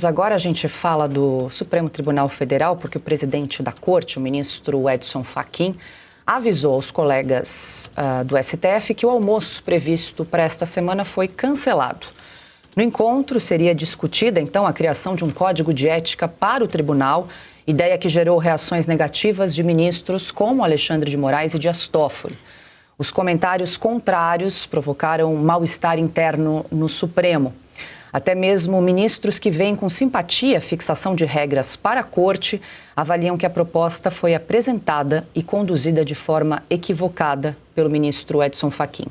Agora a gente fala do Supremo Tribunal Federal, porque o presidente da Corte, o ministro Edson Fachin, avisou aos colegas do STF que o almoço previsto para esta semana foi cancelado. No encontro seria discutida, então, a criação de um código de ética para o tribunal, ideia que gerou reações negativas de ministros como Alexandre de Moraes e Dias Toffoli. Os comentários contrários provocaram mal-estar interno no Supremo. Até mesmo ministros que veem com simpatia a fixação de regras para a Corte avaliam que a proposta foi apresentada e conduzida de forma equivocada pelo ministro Edson Fachin.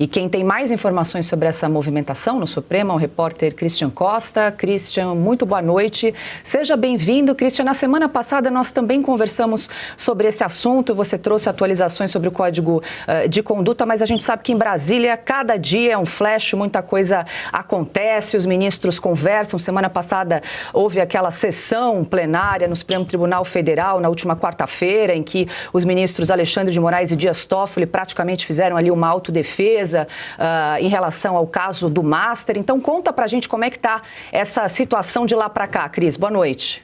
E quem tem mais informações sobre essa movimentação no Supremo é o repórter Christian Costa. Christian, muito boa noite. Seja bem-vindo. Christian, na semana passada nós também conversamos sobre esse assunto. Você trouxe atualizações sobre o Código de Conduta, mas a gente sabe que em Brasília, cada dia é um flash, muita coisa acontece, os ministros conversam. Semana passada houve aquela sessão plenária no Supremo Tribunal Federal, na última quarta-feira, em que os ministros Alexandre de Moraes e Dias Toffoli praticamente fizeram ali uma autodefesa em relação ao caso do Master. Então conta pra gente como é que está essa situação de lá para cá, Cris. Boa noite.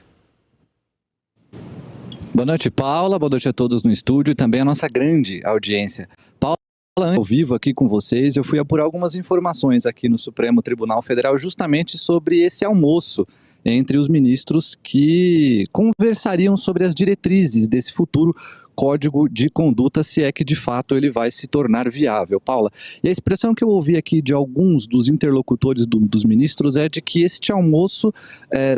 Boa noite, Paula. Boa noite a todos no estúdio e também a nossa grande audiência. Paula, ao vivo aqui com vocês, eu fui apurar algumas informações aqui no Supremo Tribunal Federal justamente sobre esse almoço entre os ministros que conversariam sobre as diretrizes desse futuro Código de Conduta, se é que de fato ele vai se tornar viável. Paula, e a expressão que eu ouvi aqui de alguns dos interlocutores dos ministros é de que este almoço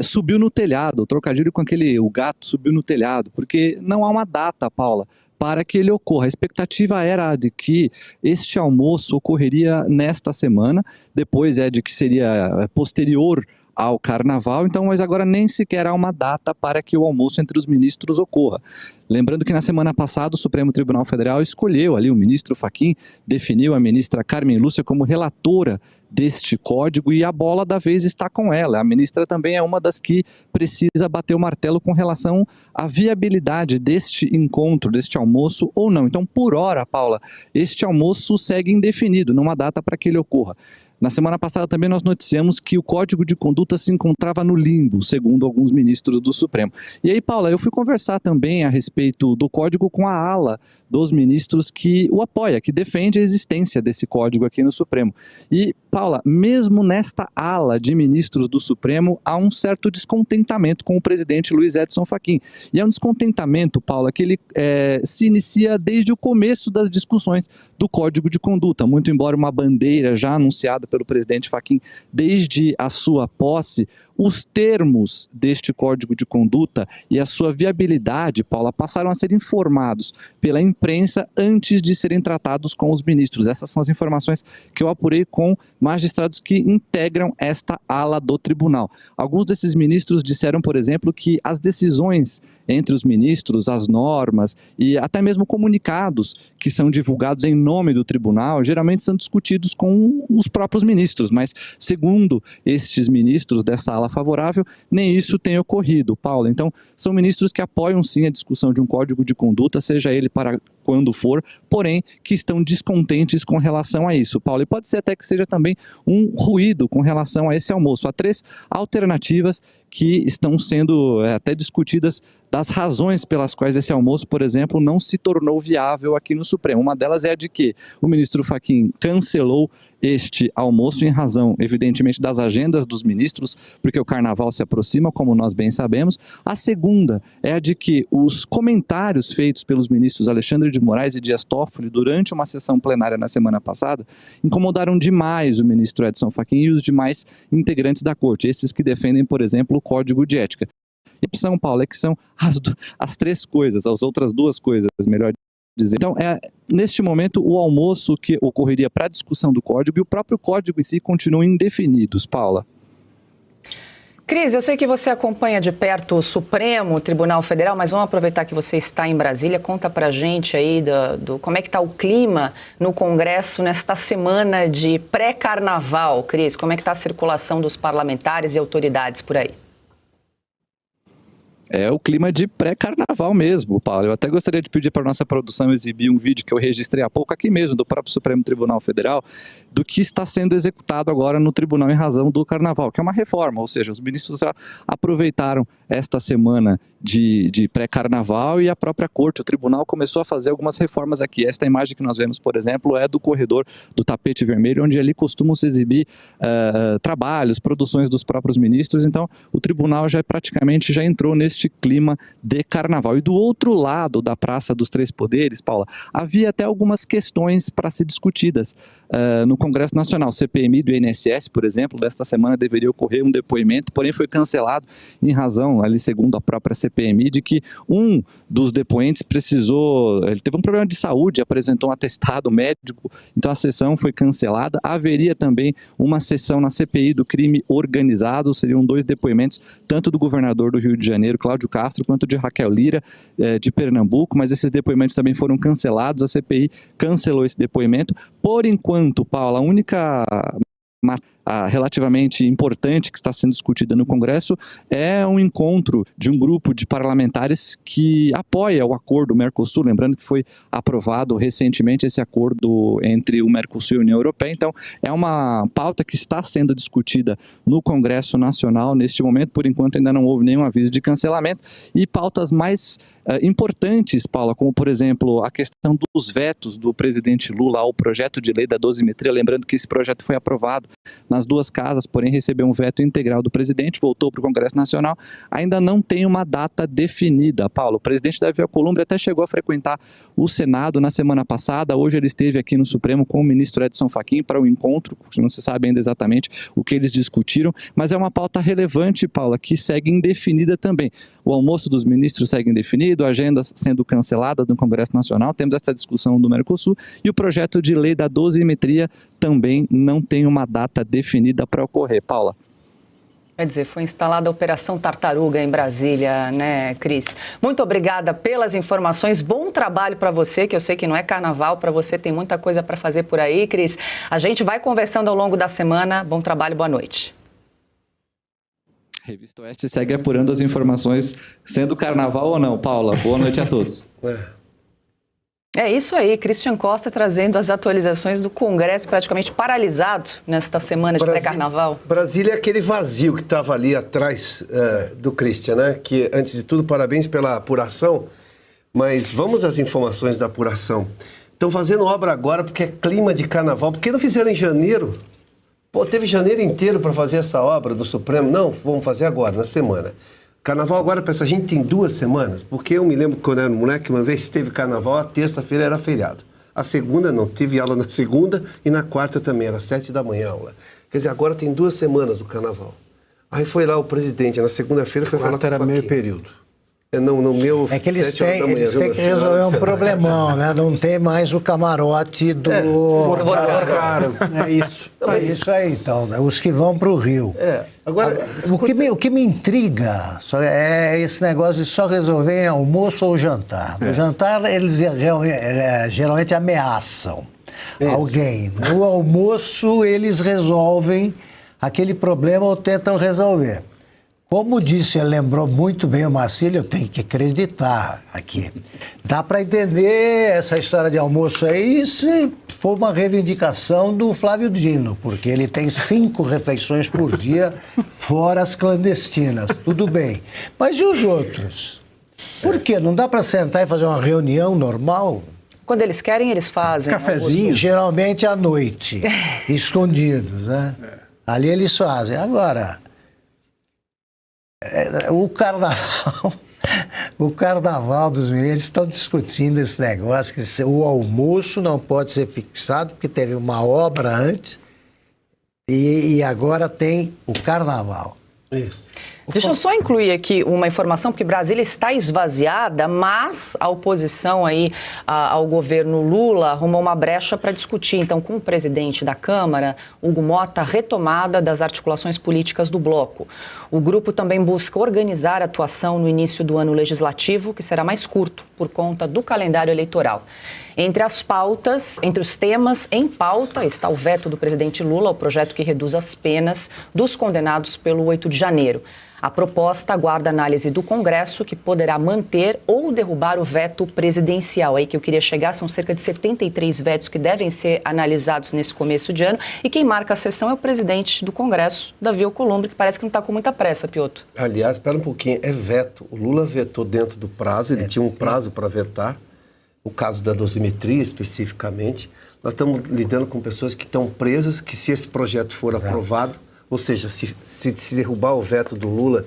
subiu no telhado, o trocadilho com o gato subiu no telhado, porque não há uma data, Paula, para que ele ocorra. A expectativa era de que este almoço ocorreria nesta semana, depois de que seria posterior ao Carnaval, então, mas agora nem sequer há uma data para que o almoço entre os ministros ocorra. Lembrando que na semana passada o Supremo Tribunal Federal escolheu ali o ministro Fachin, definiu a ministra Carmen Lúcia como relatora deste código e a bola da vez está com ela. A ministra também é uma das que precisa bater o martelo com relação à viabilidade deste encontro, deste almoço ou não. Então, por hora, Paula, este almoço segue indefinido, não há data para que ele ocorra. Na semana passada também nós noticiamos que o Código de Conduta se encontrava no limbo, segundo alguns ministros do Supremo. E aí, Paula, eu fui conversar também a respeito do Código com a ala dos ministros que o apoia, que defende a existência desse Código aqui no Supremo. E, Paula, mesmo nesta ala de ministros do Supremo, há um certo descontentamento com o presidente Luiz Edson Fachin. E é um descontentamento, Paula, que ele se inicia desde o começo das discussões do Código de Conduta, muito embora uma bandeira já anunciada pelo presidente Fachin desde a sua posse, os termos deste Código de Conduta e a sua viabilidade, Paula, passaram a ser informados pela imprensa antes de serem tratados com os ministros. Essas são as informações que eu apurei com magistrados que integram esta ala do tribunal. Alguns desses ministros disseram, por exemplo, que as decisões entre os ministros, as normas e até mesmo comunicados que são divulgados em nome do tribunal, geralmente são discutidos com os próprios ministros, mas segundo estes ministros dessa ala favorável, nem isso tem ocorrido, Paula. Então, são ministros que apoiam sim a discussão de um código de conduta, seja ele para quando for, porém, que estão descontentes com relação a isso, Paulo. E pode ser até que seja também um ruído com relação a esse almoço. Há 3 alternativas que estão sendo até discutidas das razões pelas quais esse almoço, por exemplo, não se tornou viável aqui no Supremo. Uma delas é a de que o ministro Fachin cancelou este almoço em razão, evidentemente, das agendas dos ministros, porque o Carnaval se aproxima, como nós bem sabemos. A segunda é a de que os comentários feitos pelos ministros Alexandre de Moraes e Dias Toffoli durante uma sessão plenária na semana passada incomodaram demais o ministro Edson Fachin e os demais integrantes da corte, esses que defendem, por exemplo, o Código de Ética. E a São Paulo é que são as 3 coisas, as outras 2 coisas, melhor dizer. Então, neste momento, o almoço que ocorreria para a discussão do código e o próprio código em si continuam indefinidos, Paula. Cris, eu sei que você acompanha de perto o Supremo Tribunal Federal, mas vamos aproveitar que você está em Brasília. Conta pra gente aí como é que está o clima no Congresso nesta semana de pré-carnaval. Cris, como é que está a circulação dos parlamentares e autoridades por aí? É o clima de pré-carnaval mesmo, Paulo. Eu até gostaria de pedir para a nossa produção exibir um vídeo que eu registrei há pouco aqui mesmo, do próprio Supremo Tribunal Federal, do que está sendo executado agora no tribunal em razão do carnaval, que é uma reforma, ou seja, os ministros aproveitaram esta semana de pré-carnaval e a própria corte, o tribunal começou a fazer algumas reformas aqui. Esta imagem que nós vemos, por exemplo, é do corredor do tapete vermelho, onde ali costumam se exibir trabalhos, produções dos próprios ministros. Então, o tribunal praticamente já entrou neste clima de carnaval. E do outro lado da Praça dos Três Poderes, Paula, havia até algumas questões para ser discutidas. No Congresso Nacional, CPMI do INSS, por exemplo, desta semana deveria ocorrer um depoimento, porém foi cancelado em razão, ali segundo a própria CPMI, de que um dos depoentes ele teve um problema de saúde, apresentou um atestado médico, então a sessão foi cancelada. Haveria também uma sessão na CPI do crime organizado, seriam 2 depoimentos, tanto do governador do Rio de Janeiro, Cláudio Castro, quanto de Raquel Lira, de Pernambuco, mas esses depoimentos também foram cancelados, a CPI cancelou esse depoimento. Por enquanto, Paula, a única relativamente importante que está sendo discutida no Congresso é um encontro de um grupo de parlamentares que apoia o acordo Mercosul, lembrando que foi aprovado recentemente esse acordo entre o Mercosul e a União Europeia. Então, é uma pauta que está sendo discutida no Congresso Nacional neste momento. Por enquanto, ainda não houve nenhum aviso de cancelamento. E pautas mais importantes, Paula, como, por exemplo, a questão dos vetos do presidente Lula ao projeto de lei da dosimetria, lembrando que esse projeto foi aprovado nas 2 casas, porém recebeu um veto integral do presidente, voltou para o Congresso Nacional, ainda não tem uma data definida, Paulo. O presidente Davi Alcolumbre até chegou a frequentar o Senado na semana passada, hoje ele esteve aqui no Supremo com o ministro Edson Fachin para um encontro, não se sabe ainda exatamente o que eles discutiram, mas é uma pauta relevante, Paula, que segue indefinida também. O almoço dos ministros segue indefinido, agendas sendo canceladas no Congresso Nacional, temos essa discussão do Mercosul e o projeto de lei da dosimetria também não tem uma data definida para ocorrer. Paula. Quer dizer, foi instalada a Operação Tartaruga em Brasília, né, Cris? Muito obrigada pelas informações, bom trabalho para você, que eu sei que não é carnaval, para você tem muita coisa para fazer por aí, Cris. A gente vai conversando ao longo da semana, bom trabalho, boa noite. Revista Oeste segue apurando as informações, sendo carnaval ou não. Paula, boa noite a todos. É isso aí, Christian Costa trazendo as atualizações do Congresso praticamente paralisado nesta semana de pré-carnaval. Brasília é aquele vazio que estava ali atrás do Christian, né? Que, antes de tudo, parabéns pela apuração, mas vamos às informações da apuração. Estão fazendo obra agora porque é clima de carnaval. Por que não fizeram em janeiro? Pô, teve janeiro inteiro para fazer essa obra do Supremo. Não, vamos fazer agora, na semana. Carnaval agora para essa gente tem 2 semanas, porque eu me lembro que quando eu era moleque, uma vez teve carnaval, a terça-feira era feriado. A segunda não, tive aula na segunda e na quarta também, era 7 da manhã a aula. Quer dizer, agora tem 2 semanas do carnaval. Aí foi lá o presidente, na segunda-feira foi falar com o Fachin. Era meio período. No meu, é que eles têm que resolver um problemão, né? Não tem mais o camarote do... Caro. É isso. É isso aí, então. Né? Os que vão para o Rio. Agora, o que me intriga é esse negócio de só resolver em almoço ou jantar. No jantar, eles geralmente ameaçam alguém. No almoço, eles resolvem aquele problema ou tentam resolver. Como disse, ele lembrou muito bem o Marcílio, eu tenho que acreditar aqui. Dá para entender essa história de almoço aí se for uma reivindicação do Flávio Dino, porque ele tem 5 refeições por dia, fora as clandestinas. Tudo bem. Mas e os outros? Por quê? Não dá para sentar e fazer uma reunião normal? Quando eles querem, eles fazem. Cafezinho? Geralmente à noite, escondidos, né? Ali eles fazem. Agora... O carnaval dos meninos estão discutindo esse negócio que o almoço não pode ser fixado porque teve uma obra antes e agora tem o carnaval. Isso. Deixa eu só incluir aqui uma informação, porque Brasília está esvaziada, mas a oposição aí ao governo Lula arrumou uma brecha para discutir, então, com o presidente da Câmara, Hugo Motta, a retomada das articulações políticas do bloco. O grupo também busca organizar a atuação no início do ano legislativo, que será mais curto, por conta do calendário eleitoral. Entre os temas em pauta está o veto do presidente Lula, o projeto que reduz as penas dos condenados pelo 8 de janeiro. A proposta aguarda análise do Congresso, que poderá manter ou derrubar o veto presidencial. Aí que eu queria chegar, são cerca de 73 vetos que devem ser analisados nesse começo de ano. E quem marca a sessão é o presidente do Congresso, Davi Alcolumbre, que parece que não está com muita pressa, Piotr. Aliás, espera um pouquinho, é veto. O Lula vetou dentro do prazo, ele tinha um prazo para vetar. O caso da dosimetria, especificamente. Nós estamos lidando com pessoas que estão presas, que se esse projeto for aprovado, ou seja, se derrubar o veto do Lula,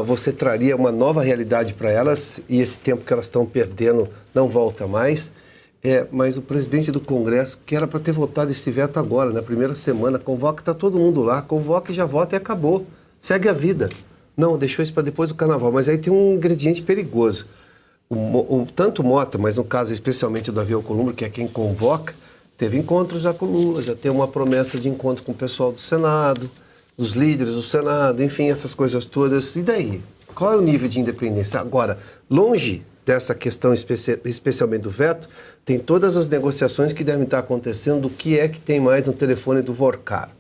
você traria uma nova realidade para elas e esse tempo que elas estão perdendo não volta mais. Mas o presidente do Congresso, que era para ter votado esse veto agora, na primeira semana, convoca, está todo mundo lá, convoca e já vota e acabou. Segue a vida. Não, deixou isso para depois do carnaval. Mas aí tem um ingrediente perigoso. Tanto o Mota, mas no caso especialmente o Davi Alcolumbre, que é quem convoca, teve encontros já com o Lula, já tem uma promessa de encontro com o pessoal do Senado, os líderes do Senado, enfim, essas coisas todas. E daí? Qual é o nível de independência? Agora, longe dessa questão especialmente do veto, tem todas as negociações que devem estar acontecendo do que é que tem mais no telefone do Vorcaro.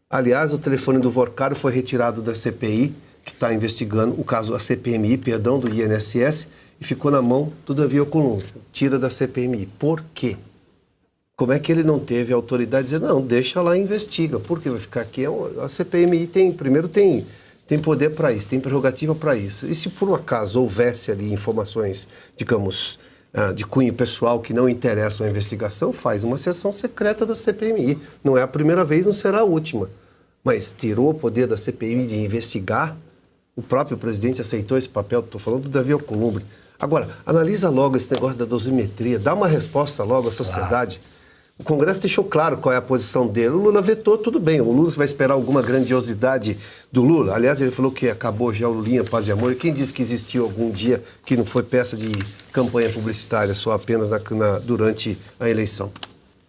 Aliás, o telefone do Vorcaro foi retirado da CPI, que está investigando o caso, a CPMI, perdão, do INSS, e ficou na mão do Davi Alcolumbre. Tira da CPMI. Por quê? Como é que ele não teve a autoridade de dizer, não, deixa lá e investiga. Por que vai ficar aqui? A CPMI tem poder para isso, tem prerrogativa para isso. E se por um acaso houvesse ali informações, digamos, de cunho pessoal que não interessam a investigação, faz uma sessão secreta da CPMI. Não é a primeira vez, não será a última. Mas tirou o poder da CPMI de investigar, o próprio presidente aceitou esse papel, estou falando do Davi Alcolumbre. Agora, analisa logo esse negócio da dosimetria, dá uma resposta logo à sociedade. O Congresso deixou claro qual é a posição dele. O Lula vetou, tudo bem. O Lula vai esperar alguma grandiosidade do Lula. Aliás, ele falou que acabou já o Lulinha, paz e amor. E quem disse que existiu algum dia que não foi peça de campanha publicitária, só apenas durante a eleição?